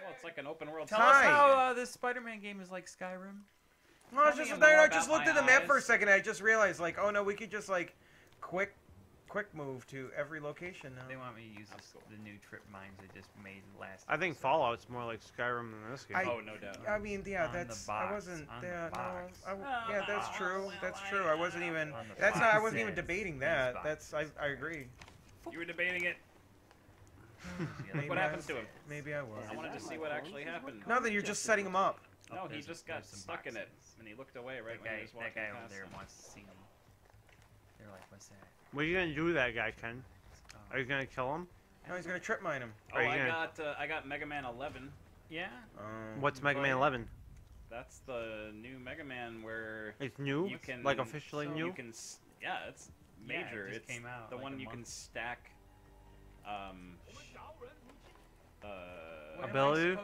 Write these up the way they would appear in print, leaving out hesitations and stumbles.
Well, it's like an open world. Tell us how this Spider-Man game is like Skyrim. No, I just looked at the map for a second. And I just realized, like, oh no, we could just like quick move to every location now. They want me to use the new trip mines they just made last. I think Fallout's more like Skyrim than this game. Oh, no doubt. I mean, yeah, that's. I wasn't. Yeah, yeah, that's true. That's true. I wasn't even. That's not. I wasn't even debating that. That's. I agree. You were debating it. What happens to him? Maybe I was. I wanted to see what actually happened. No, then you're just setting him up. No, he just got stuck in it, and he looked away right when he was walking that guy over past there him. wants to see me. They're like, what's that? What are you gonna do to that guy, Ken? Are you gonna kill him? No, he's gonna trip mine him. Oh, I got Mega Man 11. Yeah. What's Mega Man 11? That's the new Mega Man where it's new. You can, like officially new. You can, yeah, it's major. Yeah, it just came out the like one you can stack. Abilities,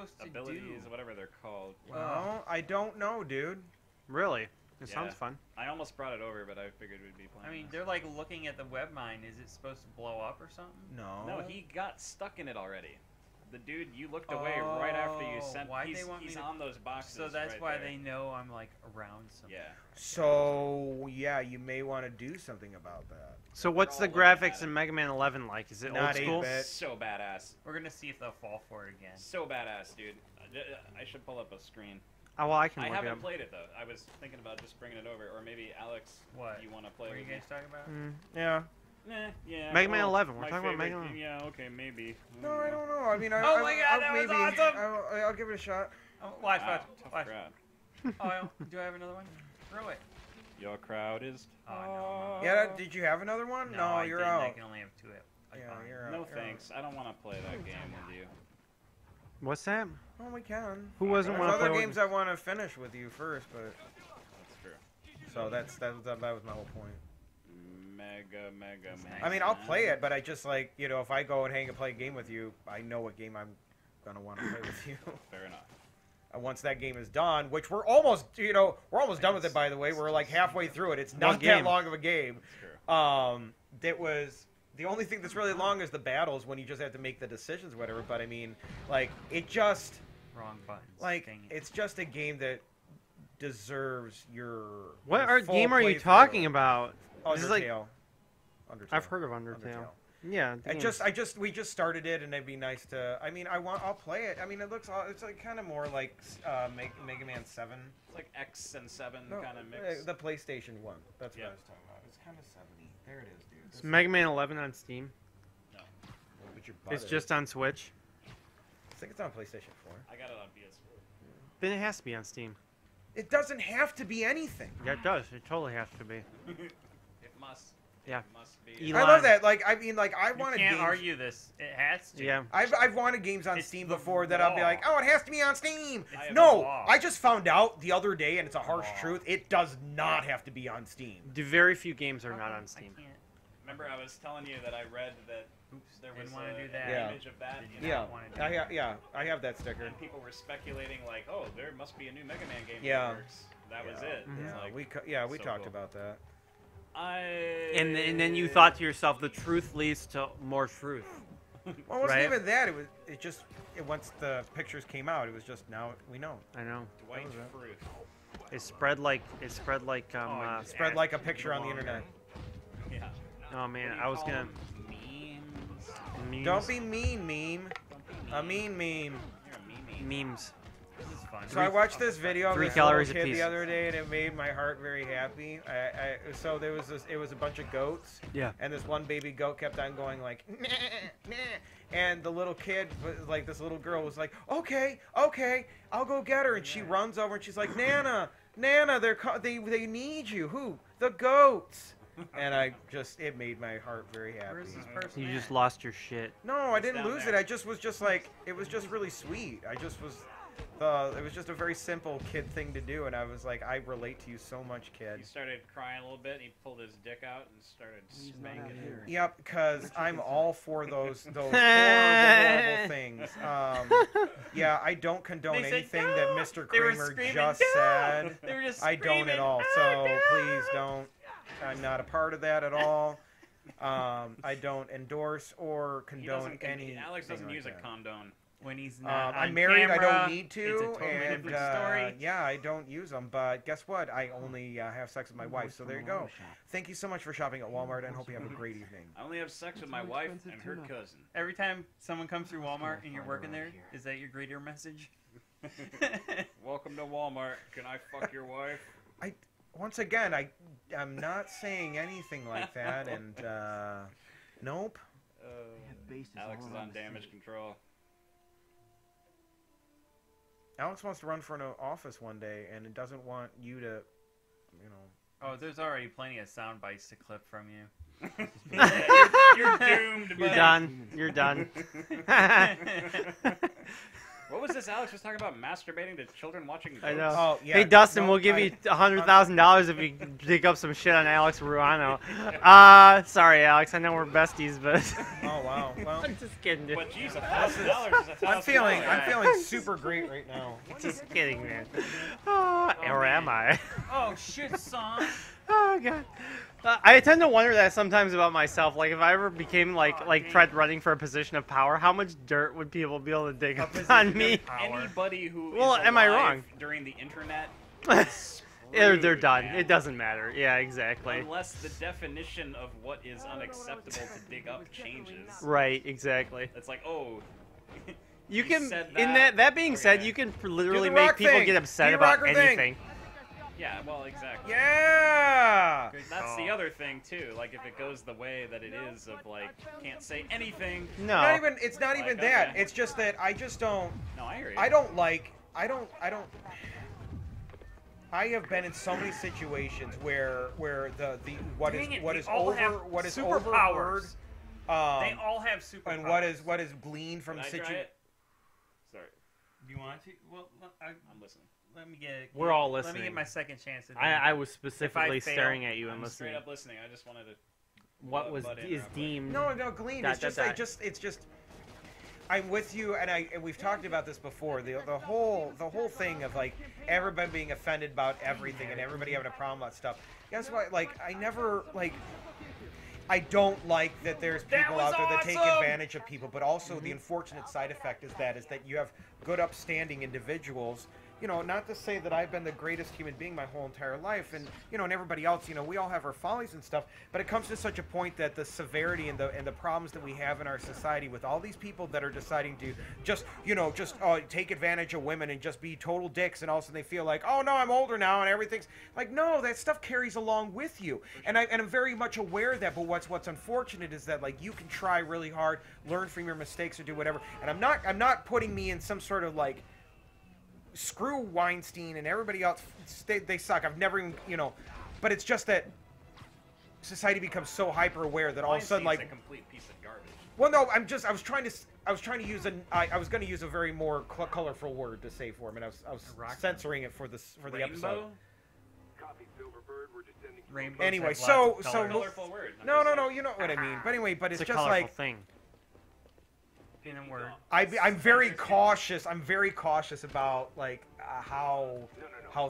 whatever they're called. Well, I don't know, dude. Really? It sounds fun. I almost brought it over, but I figured we'd be playing. I mean, they're like looking at the web mine. Is it supposed to blow up or something? No. No, he got stuck in it already. The dude, you looked away right after you sent. He's on those boxes. So that's right why there. they know I'm like around something. Yeah. So yeah, you may want to do something about that. So what's the graphics in Mega Man 11 like? Is it Not old school? 8-bit. So badass. We're gonna see if they'll fall for it again. So badass, dude. I should pull up a screen. Oh well, I can. I look it haven't up. played it though. I was thinking about just bringing it over, or maybe Alex. What? You want to play? What are you guys talking about? Yeah. Yeah. Mega Man 11. We're talking about Mega Man. Yeah. Okay. Maybe. No, I don't know. I mean, Oh my God, that was awesome! I'll give it a shot. Oh, watch. Tough crowd. Oh, do I have another one? Throw it. Your crowd is. Oh no. Yeah. Did you have another one? No, I you're didn't. out. I can only have two. Yeah, you're out. No thanks. I don't want to play that game with you. What's that? Oh, we can. Who wasn't There's want to play other with? games I want to finish with you first, but. That's true. So that was my whole point. Mega. I mean, I'll play it, but I just like, you know, if I go and hang and play a game with you, I know what game I'm gonna want to play with you. Fair enough. And once that game is done, which we're almost done with it, by the way. We're like halfway through it. It's not that long of a game. That was the only thing that's really long is the battles when you just have to make the decisions, whatever. But I mean, like it just wrong buttons. Like it's just a game that deserves your. What game are you talking about? Undertale. This is like, Undertale. I've heard of Undertale. Yeah. We just started it, and it'd be nice to. I mean, I'll play it. I mean, it's like kind of more like Mega Man 7. It's like X and 7 kind of mix. The PlayStation 1. That's what I was talking about. It's kind of 70. There it is, dude. Is Mega Man 11 on Steam? No. It's just on Switch. I think it's on PlayStation 4. I got it on PS4. Then it has to be on Steam. It doesn't have to be anything. Yeah, it does. It totally has to be. It must. Yeah. It must be. Elon. I love that. Like, I mean, like, I wanted. You can't games... argue this. It has to. Yeah. I've wanted games on Steam before that I'll be like, oh, it has to be on Steam. No, I just found out the other day, and it's a harsh truth. It does not have to be on Steam. Very few games are not on Steam. Remember, I was telling you that I read that. There was an image of that. I have that sticker. And people were speculating like, oh, there must be a new Mega Man game Yeah. that works. That was it. Yeah, we talked about that. And then you thought to yourself, the truth leads to more truth. Well, it wasn't even that. Once the pictures came out, it was just now we know. I know. Dwight Fruit. It spread like spread like a picture on the internet. Yeah. Oh man, I was gonna. Memes. Don't be mean, meme. A mean meme. Memes. This is fun. So I watched this video of 3 this calories little a kid piece. the other day, and it made my heart very happy. So there was it was a bunch of goats. Yeah. And this one baby goat kept on going like, nah, nah. And the little kid, like this little girl, was like, okay, I'll go get her. And she runs over and she's like, Nana, they need you. Who? The goats. And it made my heart very happy. Where's this person You at? just lost your shit. No, I didn't down lose there. it. I just was just like, it was just really sweet. It was just a very simple kid thing to do, and I was like, I relate to you so much, kid. He started crying a little bit. He pulled his dick out and started spanking her. Yep, because I'm all for those horrible things. Yeah, I don't condone They said, anything "No!" that Mr. They were Kramer screaming, just "No!" said. They were just I don't at all. "Ah, So no!" please don't. I'm not a part of that at all. I don't endorse or condone any. Alex doesn't like use a that. condone. When he's not I'm on married. camera, I don't need to. It's a totally and different story. yeah, I don't use them. But guess what? I only have sex with my wife. So there you go. Thank you so much for shopping at Walmart, and hope you have a great evening. I only have sex with my wife and her cousin. Every time someone comes through Walmart and you're working there, is that your greeter message? Welcome to Walmart. Can I fuck your wife? Once again, I'm not saying anything like that, and nope. Alex is on damage control. Alex wants to run for an office one day, and it doesn't want you to, you know. Oh, there's already plenty of sound bites to clip from you. You're doomed, buddy. You're done. You're done. What was this Alex was talking about? Masturbating to children watching ghosts? I know. Oh, yeah. Hey, Dustin, we'll give you $100,000 if you dig up some shit on Alex Ruano. Sorry, Alex. I know we're besties, but. Oh wow. Well, I'm just kidding, dude. But geez, $1,000 is $1,000. I'm feeling super great right now. Just kidding, man. Or am I? Oh shit, son. Oh god. I tend to wonder that sometimes about myself. Like, if I ever became like tried running for a position of power, how much dirt would people be able to dig up on me? Anybody who Well, is am I alive wrong? during the internet, They're done. man. It doesn't matter. Yeah, exactly. Unless the definition of what is unacceptable to dig up changes. Right, exactly. It's like, oh, You can. said In that being said, you can literally Do the make rock people thing. get upset Do the about rocker thing. anything. yeah, well, exactly. Yeah. That's the other thing too. Like, if it goes the way that it is, of like, can't say anything. No. It's not even Like, that. okay. It's just that I just don't. No, I hear you. I have been in so many situations where what Dang is it, what they is all over have what is superpowers. overheard, They all have superpowers. and what is gleaned from Can I the try situation. it? Sorry, Do you want to? Well, I'm listening. let me get. We're all Let me listening. get my second chance. At I was If specifically I fail, staring at you and I'm listening. straight up listening. I just wanted to. What was butt in is real quick. deemed? No, gleaned. Dot, It's dot, just dot. it's just. I'm with you, and we've talked about this before. The whole thing of like everybody being offended about everything and everybody having a problem about stuff. Guess what? Like I don't like that there's people was out there that take awesome! advantage of people, but also the unfortunate side effect is that you have good, upstanding individuals. You know, not to say that I've been the greatest human being my whole entire life, and you know, and everybody else, you know, we all have our follies and stuff. But it comes to such a point that the severity and the problems that we have in our society with all these people that are deciding to just take advantage of women and just be total dicks, and all of a sudden they feel like, oh no, I'm older now and everything's like, no, that stuff carries along with you, and I'm very much aware of that. But what's unfortunate is that like you can try really hard, learn from your mistakes, or do whatever, and I'm not putting me in some sort of like. Screw Weinstein and everybody else. They suck. I've never even, you know, but it's just that society becomes so hyper aware that all of a sudden, like, a complete piece of garbage. well, no, I was trying to use I was going to use a very more colorful word to say for him, and I was censoring it for the episode. Rainbows Anyway, have so lots of colors. Colorful word. no, you know what I mean. But anyway, but It's it's a just colorful like thing. In a word. I'm very cautious. I'm very cautious about like how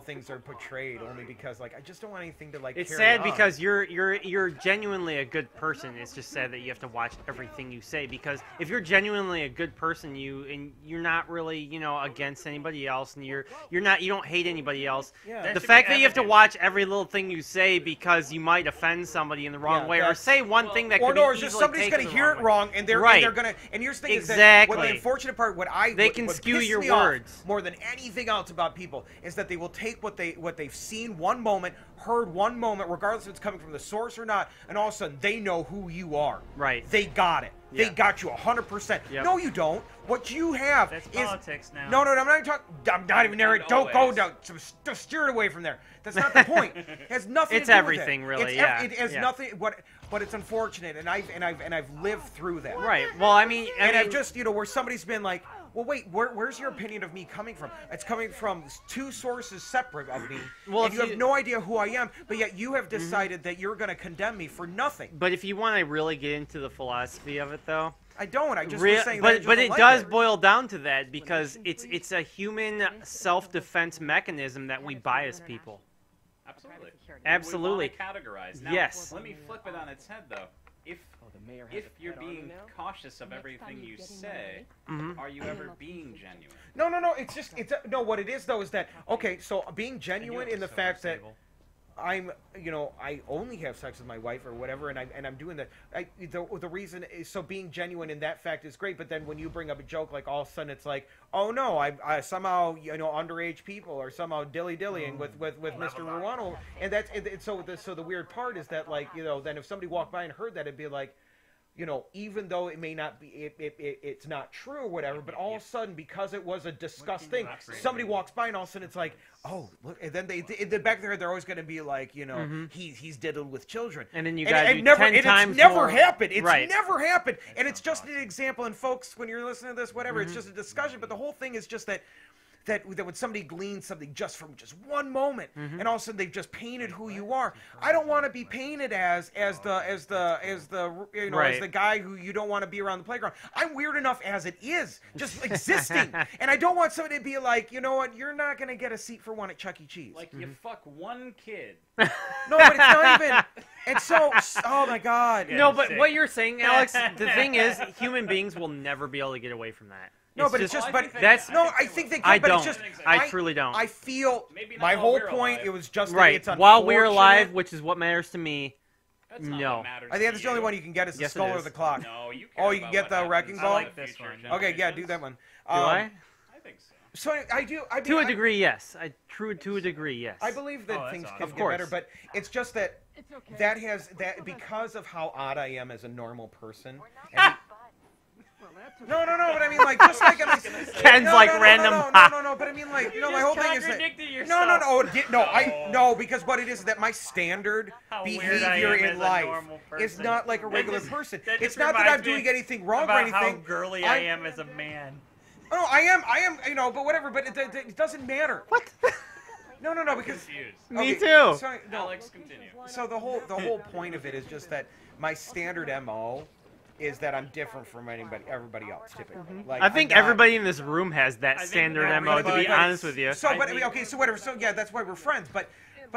things are portrayed, only because like I just don't want anything to like. It's carry sad on. because you're genuinely a good person. It's just sad that you have to watch everything you say, because if you're genuinely a good person, you're not really, you know, against anybody else, and you don't hate anybody else. Yeah. That The should fact be that you have to evident. watch every little thing you say because you might offend somebody in the wrong Yeah, way, or that's- say one thing that could be or just easily somebody's taken going to the hear wrong it way. wrong, and they're Right. going to. And here's the thing: is that Exactly. what the unfortunate part, They can what skew pisses your me off words. more than anything else about people is that they will take what they've seen one moment, heard one moment, regardless if it's coming from the source or not, and all of a sudden they know who you are. Right. They got it. Yeah. They got you 100%. Yep. No, you don't. What you have That's is politics now. No, I'm not talking. I'm not even there. And Don't go always. down. Just steer it away from there. That's not the point. It has nothing It's to do everything, with really, it. yeah, It has yeah. nothing. But it's unfortunate, and I've lived through that. Right. Well, I mean, I've just, you know, where somebody's been like, well, wait, where's your opinion of me coming from? It's coming from two sources separate of me. Well, and if you have you- no idea who I am, but yet you have decided that you're going to condemn me for nothing. but if you want to really get into the philosophy of it, though. I don't. I just Real- was saying that I just but don't it like does it. boil down to that, because it's a human self-defense mechanism that we bias people. Absolutely. Absolutely. We want to categorize. Now, Yes. Let me flip it on its head, though. If if you're being cautious of everything you say, are you ever being genuine? No. It's just no. What it is though is that okay. So being genuine in the fact that I'm, I only have sex with my wife or whatever, and I'm doing that. The reason is so being genuine in that fact is great. But then when you bring up a joke, like all of a sudden it's like, oh no, I somehow underage people or somehow dilly-dillying with Mr. Ruano, and that's so the weird part is that like then if somebody walked by and heard that, it'd be like, even though it may not be, it's not true or whatever, but all of a sudden, because it was a discussed thing, somebody walks by and all of a sudden it's like, oh, look, and then in the back of their head, they're always going to be like, he's diddled with children. And then you got to do 10 times it's never more. happened. It's never happened. And it's just an example. And folks, when you're listening to this, whatever, it's just a discussion. But the whole thing is just that when somebody gleans something just from just one moment, and all of a sudden they've just painted who you are. I don't want to be painted as the guy who you don't want to be around the playground. I'm weird enough as it is, just existing, and I don't want somebody to be like, you know what, you're not gonna get a seat for one at Chuck E. Cheese. Like you fuck one kid. No, but it's not even. And so, oh my God. No, but what you're saying, Alex, the thing is, human beings will never be able to get away from that. No, but it's just, I think they can. I but don't. It's just, I truly don't. I feel Maybe not my while whole we're point. alive. It was just right. It's while we're alive, which is what matters to me. That's not no, what matters I think to that's the only you. one you can get is the Yes, it skull or is. the clock. No, you. Oh, Care you can about get what the happens wrecking to ball? the I like this future one. Okay, yeah, do generations. that one. Do I? I think so. So I do. I mean, To a degree, yes. To a degree, yes. I believe that things awesome. can Of get better, course. but it's just that that because of how odd I am as a normal person. And no, but I mean, like, just like I'm. Ken's like random. No, but I mean, like, my whole thing is that. Yourself. No, because what it is that my standard How weird behavior I am in as a life normal is person. not like a That regular just- person. that It's just not that I'm reminds me doing anything wrong or about anything. how girly I am as a man. Oh, I am, but whatever. But it doesn't matter. What? No, because. Confused. Me Okay, too. Sorry, no. Alex, continue. So the whole point of it is just that my standard MO is that I'm different from everybody else typically. Like I think I'm not- everybody in this room has that think standard everybody MO, to be does. honest with you. So, but I mean, okay, so whatever. So yeah, that's why we're friends. But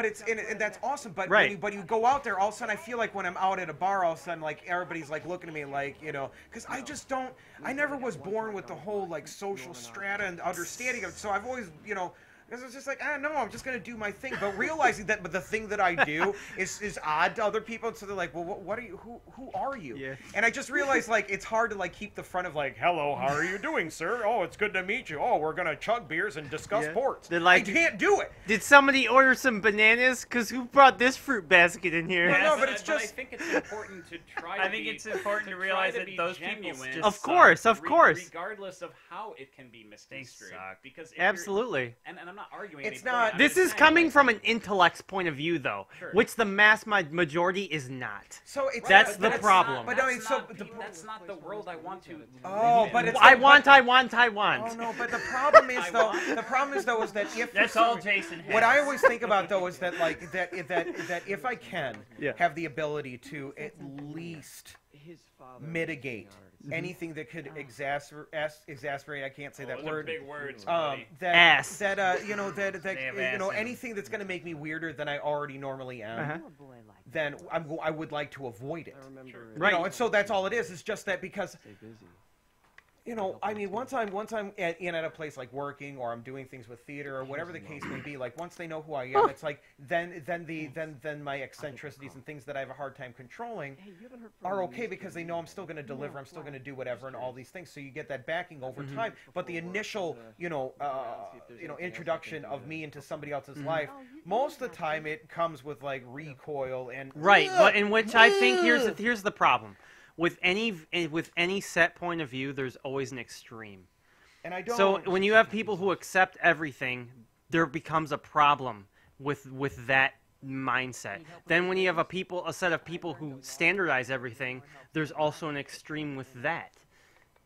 it's and that's awesome. But Right. when you go out there, all of a sudden I feel like when I'm out at a bar, all of a sudden like everybody's like looking at me like because I just don't. I never was born with the whole like social strata and understanding of it. So I've always because it's just like, no, I'm just going to do my thing. But realizing that but the thing that I do is odd to other people. And so they're like, well, what are you? Who are you? Yeah. And I just realized, like, it's hard to, like, keep the front of, like, hello, how are you doing, sir? Oh, it's good to meet you. Oh, we're going to chug beers and discuss Yeah. ports. They're like- I can't do it. Did somebody order some bananas? Because who brought this fruit basket in here? No, but it's I just- think it's important to try. I think it's important to realize that those people genuine, just Of course, of course. regardless of how it can be misconstrued. suck. Because if Absolutely. and I'm not arguing. It's any not- point, I'm This just is saying, coming like, from an intellect's point of view, though, Sure. which the mass majority is not. So it's That's but the it's problem. Not, but I mean, That's so not that's not the world I want to. Oh, live but in. it's I like- want. Oh no, but the problem is though. The problem is though is that if That's all Jason has. What I always think about though is that like that if I can Yeah. have the ability to at least mitigate anything that could exasperate. I can't say that Those are word. big words, buddy. Ass. anything that's going to make me weirder than I already normally am, Uh-huh. then I would like to avoid it. Right. And so that's all it is. It's just that because. I mean, once I'm at a place like working, or I'm doing things with theater, or whatever the case may be. Like once they know who I am, it's like then my eccentricities and things that I have a hard time controlling are okay because they know I'm still going to deliver, I'm still going to do whatever, and all these things. So you get that backing over time. But the initial, introduction of me into somebody else's life, most of the time it comes with like recoil and Right, but in which I think here's the problem. With any set point of view, there's always an extreme. And I don't. So when you have people who accept everything, there becomes a problem with that mindset. Then when you have a set of people who standardize everything, there's also an extreme with that.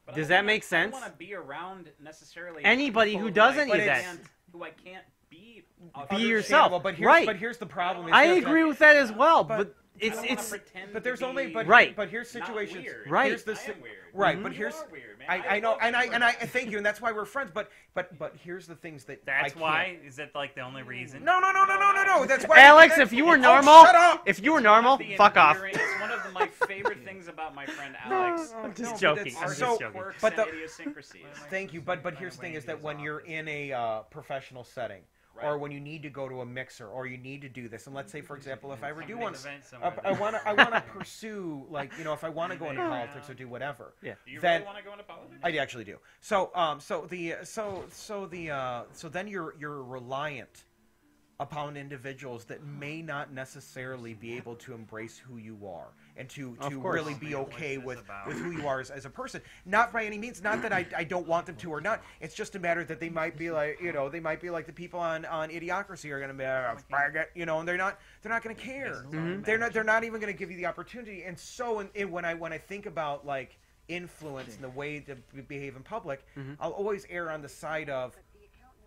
But Does I that make I sense? don't want to be around necessarily Anybody people who does I any of that. can't- who I can't be. Be yourself. But here's, Right. But here's the problem. Is I that- agree with that as well, but it's but there's only but right. But here's situations. Right. Here's the I am weird. right. But here's weird, man. I know and I thank you, and that's why we're friends. But here's the things that That's I why. can't. Is that like the only reason? No. That's why. Alex, if you were normal, shut up. if you were normal, fuck off. It's one of my favorite things about my friend Alex. I'm just No, joking. but I'm it's just so- joking. Quirks But and the- idiosyncrasies. Thank you, but here's the thing is that when you're in a professional setting, or when you need to go to a mixer, or you need to do this, and let's say, for example, if I ever do want I want to pursue, like, you know, if I want to go into politics or do whatever, Yeah. Do you then really want to go into politics? I actually do. So then you're reliant upon individuals that may not necessarily be able to embrace who you are and to course. really be okay with who you are as a person. Not by any means, not that I don't want them to or not. It's just a matter that they might be like, you know, they might be like the people on Idiocracy are going to be, faggot, you know, and they're not going to care. They're not even going to give you the opportunity. And so when I think about like influence and the way to behave in public, I'll always err on the side of,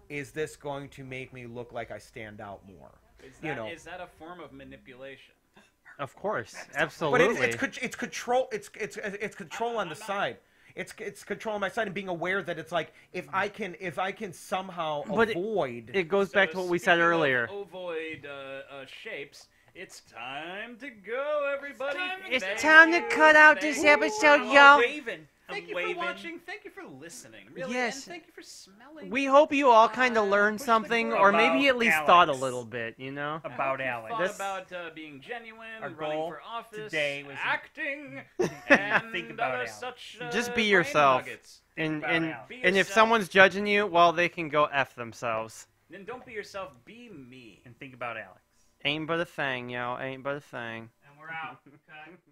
is this going to make me look like I stand out more? Is that a form of manipulation? Of course, absolutely. But it's control. It's control on the side. It's control on my side and being aware that it's like if I can somehow avoid. It goes back to what we said earlier. Ovoid shapes. It's time to go, everybody. It's time to cut out this episode, y'all. Thank you for watching. Thank you for listening. Really, Yes. and thank you for smelling. We hope you all kind of learned push the something, growth. or maybe at least Alex. thought a little bit, you know? About I Alex. hope you thought about being genuine, Our running goal for office, today was acting, and think about Alex. such Just be brain yourself. nuggets. And about and Alex. Be and if yourself. someone's judging you, well, they can go F themselves. Then don't be yourself. Be me. And think about Alex. Ain't but a thing, yo. Ain't but a thing. And we're out. Okay.